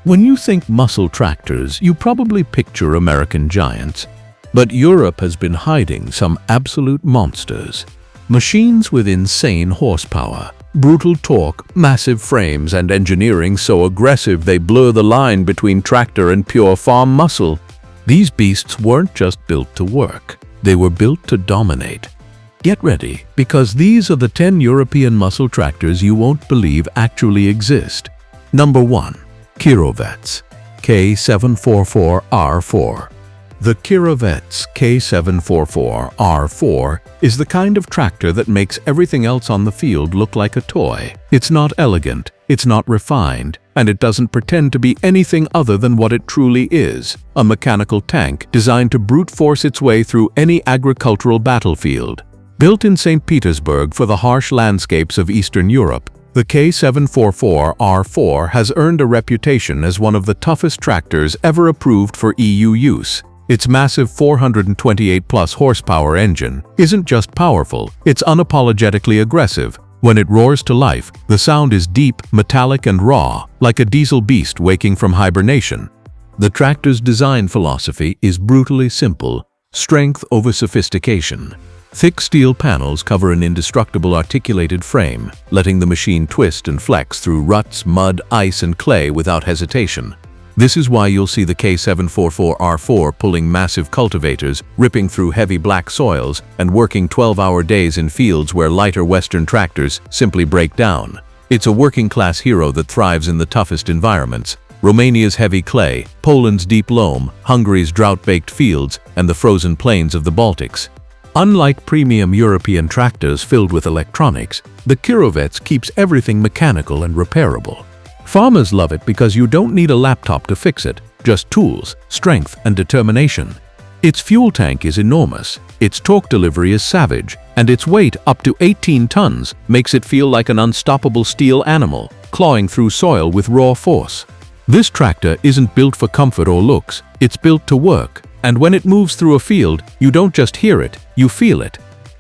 When you think muscle tractors, you probably picture American giants. But Europe has been hiding some absolute monsters. Machines with insane horsepower, brutal torque, massive frames, and engineering so aggressive they blur the line between tractor and pure farm muscle. These beasts weren't just built to work, they were built to dominate. Get ready, because these are the 10 European muscle tractors you won't believe actually exist. Number 1. Kirovets K-744R4. The Kirovets K-744R4 is the kind of tractor that makes everything else on the field look like a toy. It's not elegant, it's not refined, and it doesn't pretend to be anything other than what it truly is, a mechanical tank designed to brute force its way through any agricultural battlefield. Built in St. Petersburg for the harsh landscapes of Eastern Europe, the K-744R4 has earned a reputation as one of the toughest tractors ever approved for EU use. Its massive 428-plus horsepower engine isn't just powerful, it's unapologetically aggressive. When it roars to life, the sound is deep, metallic, and raw, like a diesel beast waking from hibernation. The tractor's design philosophy is brutally simple: strength over sophistication. Thick steel panels cover an indestructible articulated frame, letting the machine twist and flex through ruts, mud, ice, and clay without hesitation. This is why you'll see the K-744R4 pulling massive cultivators, ripping through heavy black soils, and working 12-hour days in fields where lighter Western tractors simply break down. It's a working-class hero that thrives in the toughest environments: Romania's heavy clay, Poland's deep loam, Hungary's drought-baked fields, and the frozen plains of the Baltics. Unlike premium European tractors filled with electronics, the Kirovets keeps everything mechanical and repairable. Farmers love it because you don't need a laptop to fix it, just tools, strength, and determination. Its fuel tank is enormous, its torque delivery is savage, and its weight, up to 18 tons, makes it feel like an unstoppable steel animal, clawing through soil with raw force. This tractor isn't built for comfort or looks, it's built to work. And when it moves through a field, you don't just hear it, you feel it.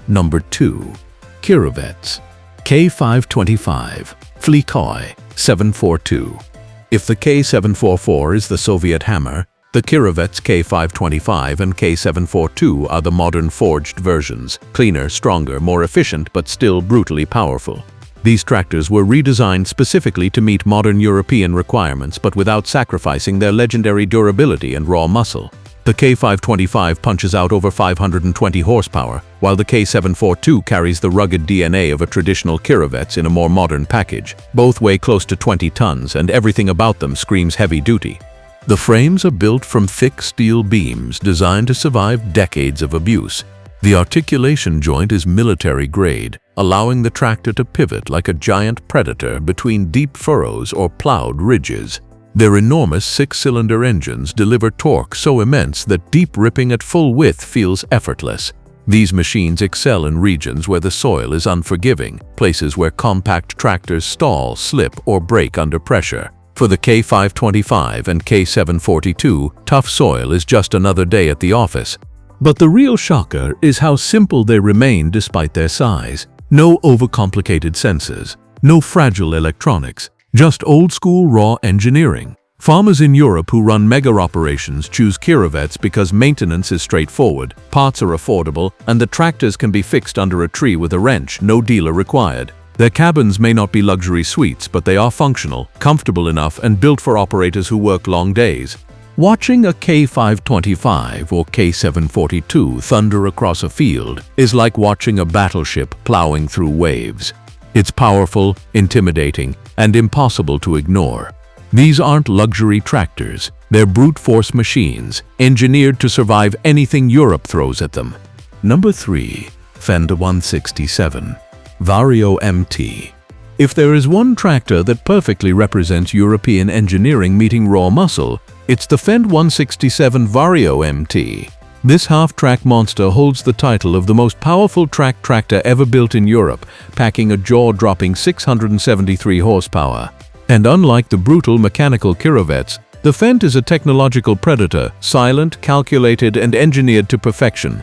Number 2. Kirovets K-525 K-742. If the K-744 is the Soviet hammer, the Kirovets K-525 and K-742 are the modern forged versions, cleaner, stronger, more efficient, but still brutally powerful. These tractors were redesigned specifically to meet modern European requirements, but without sacrificing their legendary durability and raw muscle. The K-525 punches out over 520 horsepower, while the K-742 carries the rugged DNA of a traditional Kirovets in a more modern package. Both weigh close to 20 tons, and everything about them screams heavy duty. The frames are built from thick steel beams designed to survive decades of abuse. The articulation joint is military grade, allowing the tractor to pivot like a giant predator between deep furrows or plowed ridges. Their enormous 6-cylinder engines deliver torque so immense that deep ripping at full width feels effortless. These machines excel in regions where the soil is unforgiving, places where compact tractors stall, slip, or break under pressure. For the K-525 and K-742, tough soil is just another day at the office. But the real shocker is how simple they remain despite their size. No overcomplicated sensors, no fragile electronics. Just old-school raw engineering. Farmers in Europe who run mega operations choose Kirovets because maintenance is straightforward, parts are affordable, and the tractors can be fixed under a tree with a wrench, no dealer required. Their cabins may not be luxury suites, but they are functional, comfortable enough, and built for operators who work long days. Watching a K-525 or K-742 thunder across a field is like watching a battleship plowing through waves. It's powerful, intimidating, and impossible to ignore. These aren't luxury tractors, they're brute force machines, engineered to survive anything Europe throws at them. Number 3. Fendt 167 Vario MT. If there is one tractor that perfectly represents European engineering meeting raw muscle, it's the Fendt 167 Vario MT. This half-track monster holds the title of the most powerful track tractor ever built in Europe, packing a jaw-dropping 673 horsepower. And unlike the brutal mechanical Kirovets, the Fendt is a technological predator, silent, calculated, and engineered to perfection.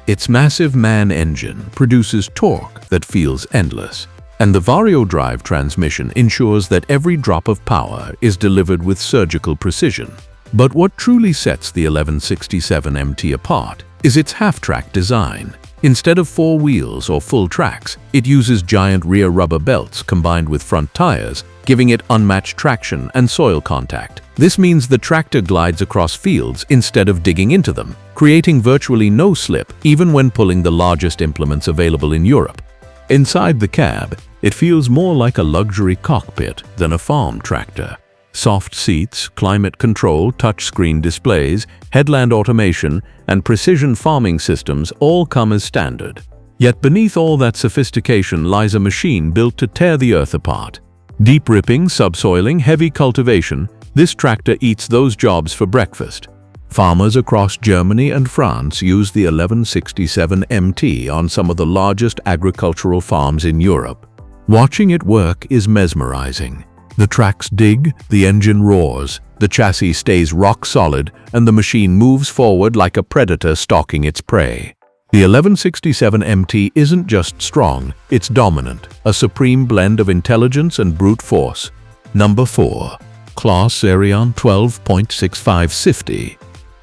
Its massive man engine produces torque that feels endless. And the Vario drive transmission ensures that every drop of power is delivered with surgical precision. But what truly sets the 1167 MT apart is its half-track design. Instead of 4 wheels or full tracks, it uses giant rear rubber belts combined with front tires, giving it unmatched traction and soil contact. This means the tractor glides across fields instead of digging into them, creating virtually no slip even when pulling the largest implements available in Europe. Inside the cab, it feels more like a luxury cockpit than a farm tractor. Soft seats, climate control, touchscreen displays, headland automation, and precision farming systems all come as standard. Yet beneath all that sophistication lies a machine built to tear the earth apart. Deep ripping, subsoiling, heavy cultivation, this tractor eats those jobs for breakfast. Farmers across Germany and France use the 1167 MT on some of the largest agricultural farms in Europe. Watching it work is mesmerizing. The tracks dig, the engine roars, the chassis stays rock solid, and the machine moves forward like a predator stalking its prey. The 1167 MT isn't just strong, it's dominant, a supreme blend of intelligence and brute force. Number 4. Claas Xerion 12.6550.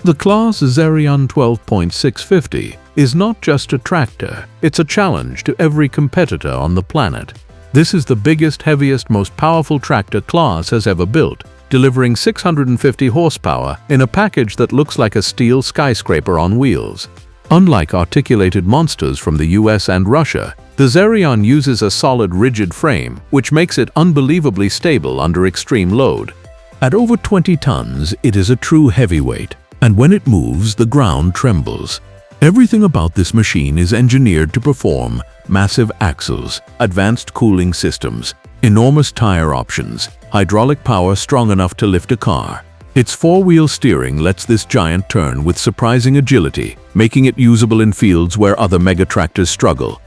The Claas Xerion 12.650 is not just a tractor, it's a challenge to every competitor on the planet. This is the biggest, heaviest, most powerful tractor Claas has ever built, delivering 650 horsepower in a package that looks like a steel skyscraper on wheels. Unlike articulated monsters from the US and Russia, the Xerion uses a solid, rigid frame, which makes it unbelievably stable under extreme load. At over 20 tons, it is a true heavyweight, and when it moves, the ground trembles. Everything about this machine is engineered to perform: massive axles, advanced cooling systems, enormous tire options, hydraulic power strong enough to lift a car. Its 4-wheel steering lets this giant turn with surprising agility, making it usable in fields where other mega-tractors struggle.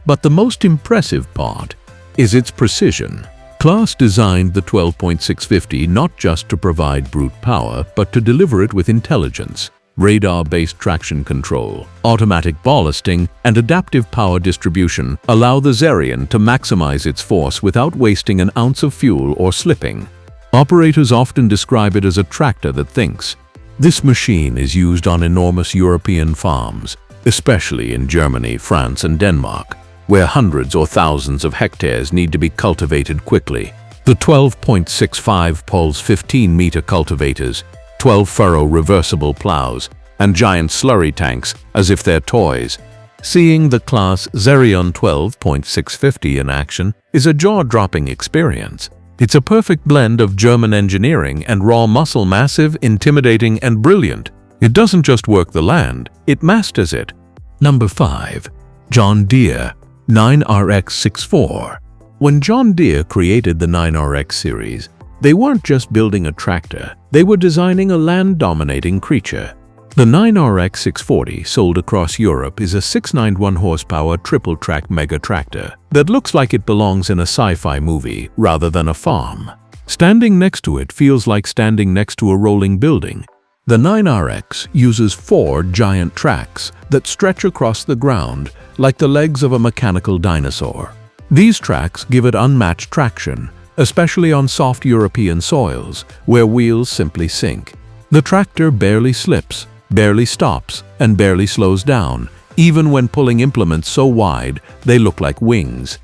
But the most impressive part is its precision. Claas designed the 12.650 not just to provide brute power, but to deliver it with intelligence. Radar-based traction control, automatic ballasting, and adaptive power distribution allow the Xerion to maximize its force without wasting an ounce of fuel or slipping. Operators often describe it as a tractor that thinks. This machine is used on enormous European farms, especially in Germany, France, and Denmark, where hundreds or thousands of hectares need to be cultivated quickly. The 12.65 pulls 15-meter cultivators, 12-furrow reversible plows, and giant slurry tanks as if they're toys. Seeing the Claas Xerion 12.650 in action is a jaw-dropping experience. It's a perfect blend of German engineering and raw muscle, massive, intimidating, and brilliant. It doesn't just work the land, it masters it. Number 5. John Deere 9RX64. When John Deere created the 9RX series, they weren't just building a tractor, they were designing a land-dominating creature. The 9RX640 sold across Europe is a 691 horsepower triple-track mega-tractor that looks like it belongs in a sci-fi movie rather than a farm. Standing next to it feels like standing next to a rolling building. The 9RX uses 4 giant tracks that stretch across the ground like the legs of a mechanical dinosaur. These tracks give it unmatched traction, especially on soft European soils, where wheels simply sink. The tractor barely slips, barely stops, and barely slows down, even when pulling implements so wide they look like wings.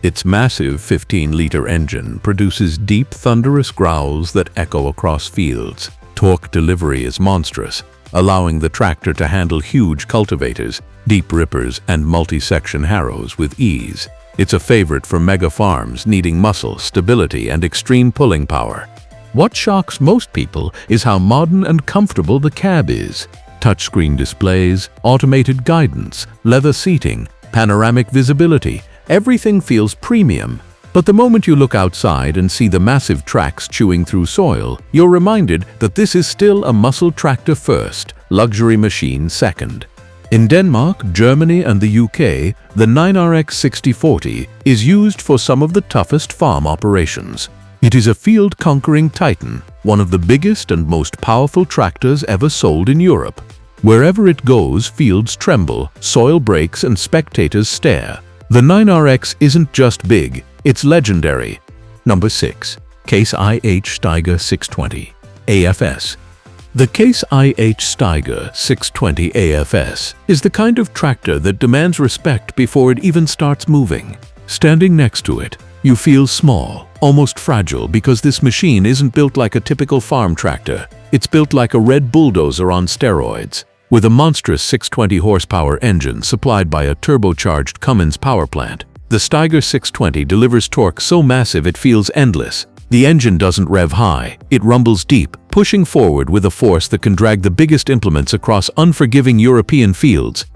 Its massive 15-liter engine produces deep, thunderous growls that echo across fields. Torque delivery is monstrous, allowing the tractor to handle huge cultivators, deep rippers, and multi-section harrows with ease. It's a favorite for mega farms needing muscle, stability, and extreme pulling power. What shocks most people is how modern and comfortable the cab is. Touchscreen displays, automated guidance, leather seating, panoramic visibility, everything feels premium. But the moment you look outside and see the massive tracks chewing through soil, you're reminded that this is still a muscle tractor first, luxury machine second. In Denmark, Germany, and the UK, the 9RX 6040 is used for some of the toughest farm operations. It is a field-conquering titan, one of the biggest and most powerful tractors ever sold in Europe. Wherever it goes, fields tremble, soil breaks, and spectators stare. The 9RX isn't just big, it's legendary. Number 6. Case IH Steiger 620 AFS. The Case IH Steiger 620 AFS is the kind of tractor that demands respect before it even starts moving. Standing next to it, you feel small, almost fragile, because this machine isn't built like a typical farm tractor. It's built like a red bulldozer on steroids. With a monstrous 620 horsepower engine supplied by a turbocharged Cummins power plant, the Steiger 620 delivers torque so massive it feels endless. The engine doesn't rev high, it rumbles deep, pushing forward with a force that can drag the biggest implements across unforgiving European fields.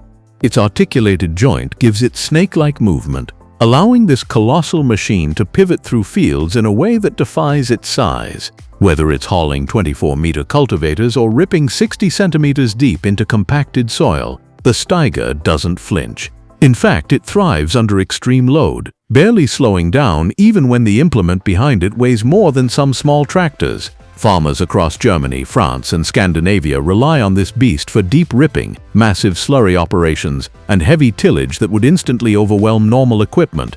Its articulated joint gives it snake-like movement, allowing this colossal machine to pivot through fields in a way that defies its size. Whether it's hauling 24-meter cultivators or ripping 60 centimeters deep into compacted soil, the Steiger doesn't flinch. In fact, it thrives under extreme load, barely slowing down even when the implement behind it weighs more than some small tractors. Farmers across Germany, France, and Scandinavia rely on this beast for deep ripping, massive slurry operations, and heavy tillage that would instantly overwhelm normal equipment.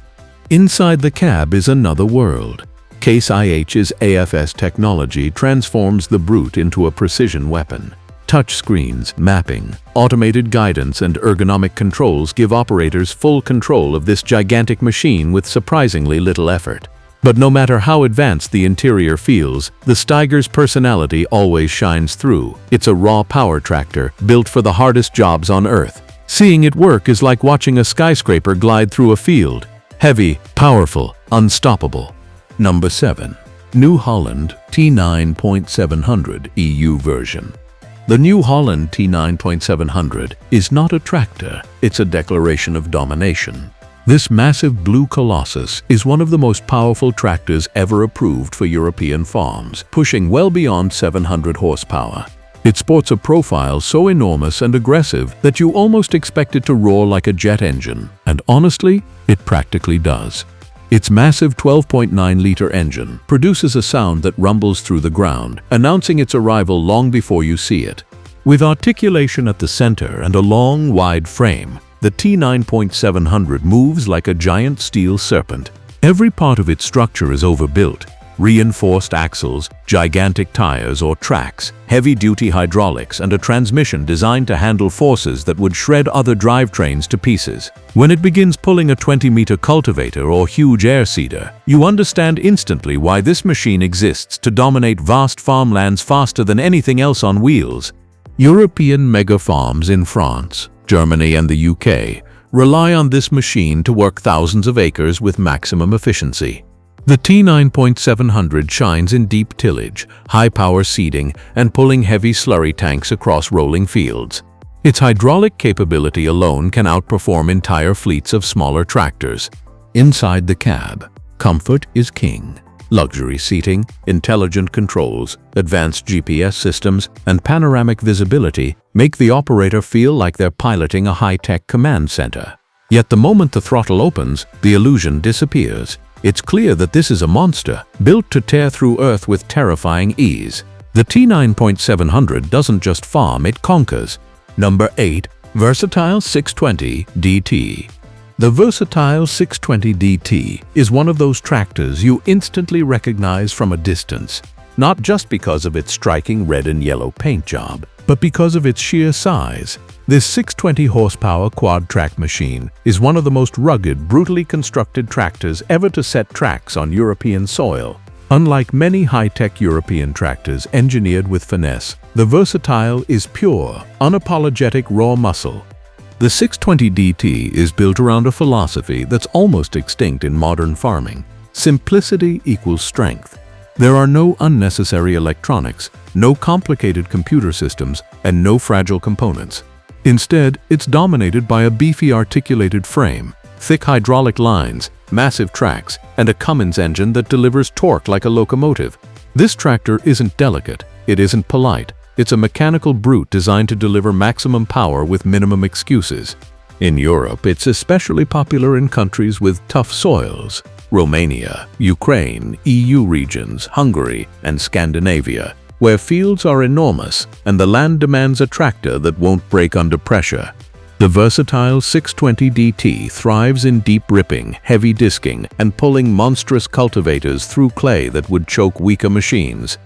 Inside the cab is another world. Case IH's AFS technology transforms the brute into a precision weapon. Touchscreens, mapping, automated guidance, and ergonomic controls give operators full control of this gigantic machine with surprisingly little effort. But no matter how advanced the interior feels, the Steiger's personality always shines through. It's a raw power tractor built for the hardest jobs on Earth. Seeing it work is like watching a skyscraper glide through a field. Heavy, powerful, unstoppable. Number 7. New Holland T9.700 EU version. The new Holland T9.700 is not a tractor, it's a declaration of domination. This massive blue colossus is one of the most powerful tractors ever approved for European farms, pushing well beyond 700 horsepower. It sports a profile so enormous and aggressive that you almost expect it to roar like a jet engine, and honestly, it practically does. Its massive 12.9-liter engine produces a sound that rumbles through the ground, announcing its arrival long before you see it. With articulation at the center and a long, wide frame, the T9.700 moves like a giant steel serpent. Every part of its structure is overbuilt. Reinforced axles, gigantic tires or tracks, heavy-duty hydraulics, and a transmission designed to handle forces that would shred other drivetrains to pieces. When it begins pulling a 20-meter cultivator or huge air seeder, you understand instantly why this machine exists to dominate vast farmlands faster than anything else on wheels. European mega farms in France, Germany, and the UK rely on this machine to work thousands of acres with maximum efficiency. The T9.700 shines in deep tillage, high-power seeding, and pulling heavy slurry tanks across rolling fields. Its hydraulic capability alone can outperform entire fleets of smaller tractors. Inside the cab, comfort is king. Luxury seating, intelligent controls, advanced GPS systems, and panoramic visibility make the operator feel like they're piloting a high-tech command center. Yet the moment the throttle opens, the illusion disappears. It's clear that this is a monster, built to tear through Earth with terrifying ease. The T9.700 doesn't just farm, it conquers. Number 8. Versatile 620 DT. The Versatile 620 DT is one of those tractors you instantly recognize from a distance, not just because of its striking red and yellow paint job, but because of its sheer size. This 620 horsepower quad-track machine is one of the most rugged, brutally constructed tractors ever to set tracks on European soil. Unlike many high-tech European tractors engineered with finesse, the Versatile is pure, unapologetic raw muscle. The 620 DT is built around a philosophy that's almost extinct in modern farming. Simplicity equals strength. There are no unnecessary electronics, no complicated computer systems, and no fragile components. Instead, it's dominated by a beefy articulated frame, thick hydraulic lines, massive tracks, and a Cummins engine that delivers torque like a locomotive. This tractor isn't delicate, it isn't polite. It's a mechanical brute designed to deliver maximum power with minimum excuses. In Europe, it's especially popular in countries with tough soils: Romania, Ukraine, EU regions, Hungary, and Scandinavia, where fields are enormous and the land demands a tractor that won't break under pressure. The versatile 620 DT thrives in deep ripping, heavy disking, and pulling monstrous cultivators through clay that would choke weaker machines.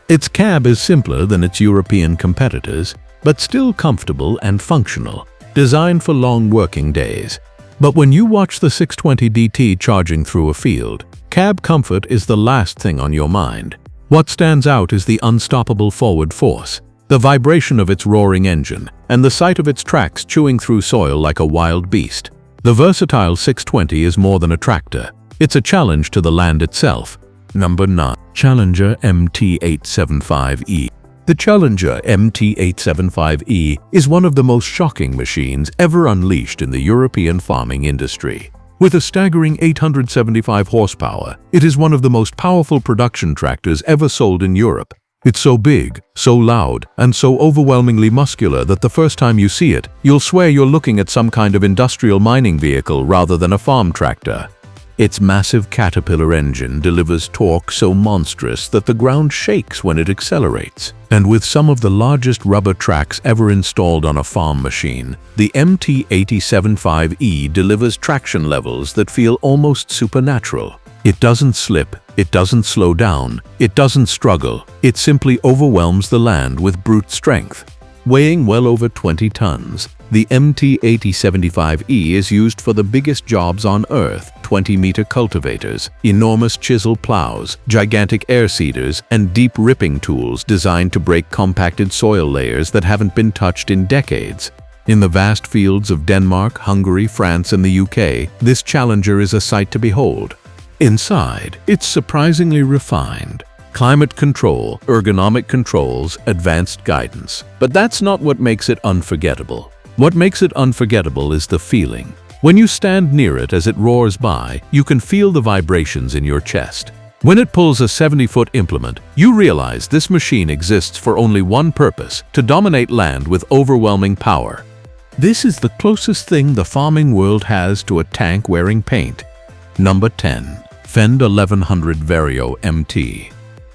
Its cab is simpler than its European competitors, but still comfortable and functional, designed for long working days. But when you watch the 620 DT charging through a field, cab comfort is the last thing on your mind. What stands out is the unstoppable forward force, the vibration of its roaring engine, and the sight of its tracks chewing through soil like a wild beast. The versatile 620 is more than a tractor. It's a challenge to the land itself. Number 9. Challenger MT875E. The Challenger MT875E is one of the most shocking machines ever unleashed in the European farming industry. With a staggering 875 horsepower, it is one of the most powerful production tractors ever sold in Europe. It's so big, so loud, and so overwhelmingly muscular that the first time you see it, you'll swear you're looking at some kind of industrial mining vehicle rather than a farm tractor. Its massive Caterpillar engine delivers torque so monstrous that the ground shakes when it accelerates. And with some of the largest rubber tracks ever installed on a farm machine, the MT875E delivers traction levels that feel almost supernatural. It doesn't slip, it doesn't slow down, it doesn't struggle. It simply overwhelms the land with brute strength. Weighing well over 20 tons, the MT875E is used for the biggest jobs on Earth: 20-meter cultivators, enormous chisel plows, gigantic air seeders, and deep ripping tools designed to break compacted soil layers that haven't been touched in decades. In the vast fields of Denmark, Hungary, France, and the UK, this Challenger is a sight to behold. Inside, it's surprisingly refined. Climate control, ergonomic controls, advanced guidance. But that's not what makes it unforgettable. What makes it unforgettable is the feeling. When you stand near it as it roars by, you can feel the vibrations in your chest. When it pulls a 70-foot implement, you realize this machine exists for only one purpose: to dominate land with overwhelming power. This is the closest thing the farming world has to a tank wearing paint. Number 10. Fendt 1100 Vario MT.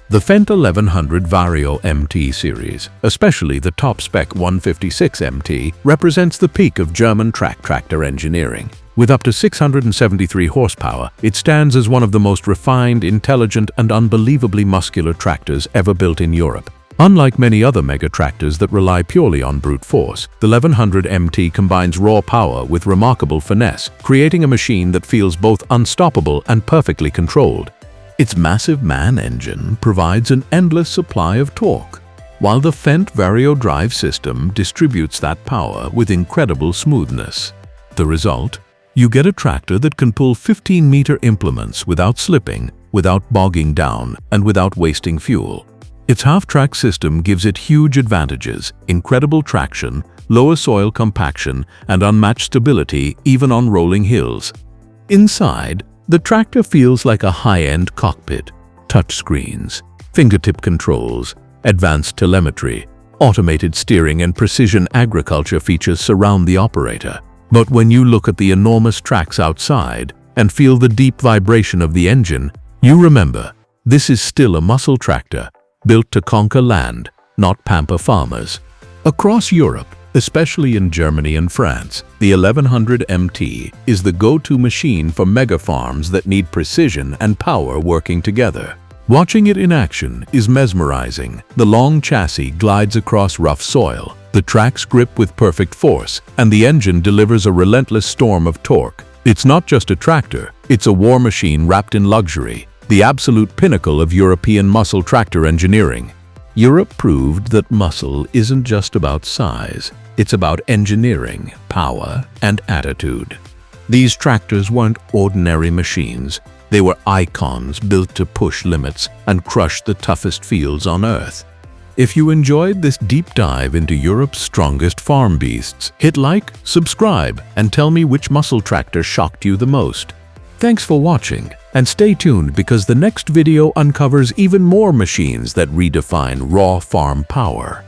The Fendt 1100 Vario MT series, especially the top-spec 156 MT, represents the peak of German tractor engineering. With up to 673 horsepower, it stands as one of the most refined, intelligent, and unbelievably muscular tractors ever built in Europe. Unlike many other mega-tractors that rely purely on brute force, the 1100 MT combines raw power with remarkable finesse, creating a machine that feels both unstoppable and perfectly controlled. Its massive MAN engine provides an endless supply of torque, while the Fendt Vario drive system distributes that power with incredible smoothness. The result? You get a tractor that can pull 15-meter implements without slipping, without bogging down, and without wasting fuel. Its half-track system gives it huge advantages: incredible traction, lower soil compaction, and unmatched stability even on rolling hills. Inside, the tractor feels like a high-end cockpit. Touchscreens, fingertip controls, advanced telemetry, automated steering, and precision agriculture features surround the operator. But when you look at the enormous tracks outside and feel the deep vibration of the engine, you remember, this is still a muscle tractor, built to conquer land, not pamper farmers. Across Europe, especially in Germany and France, the 1100 MT is the go-to machine for mega farms that need precision and power working together. Watching it in action is mesmerizing. The long chassis glides across rough soil, the tracks grip with perfect force, and the engine delivers a relentless storm of torque. It's not just a tractor, it's a war machine wrapped in luxury, the absolute pinnacle of European muscle tractor engineering. Europe proved that muscle isn't just about size, it's about engineering, power, and attitude. These tractors weren't ordinary machines. They were icons built to push limits and crush the toughest fields on Earth. If you enjoyed this deep dive into Europe's strongest farm beasts, hit like, subscribe, and tell me which muscle tractor shocked you the most. Thanks for watching, and stay tuned because the next video uncovers even more machines that redefine raw farm power.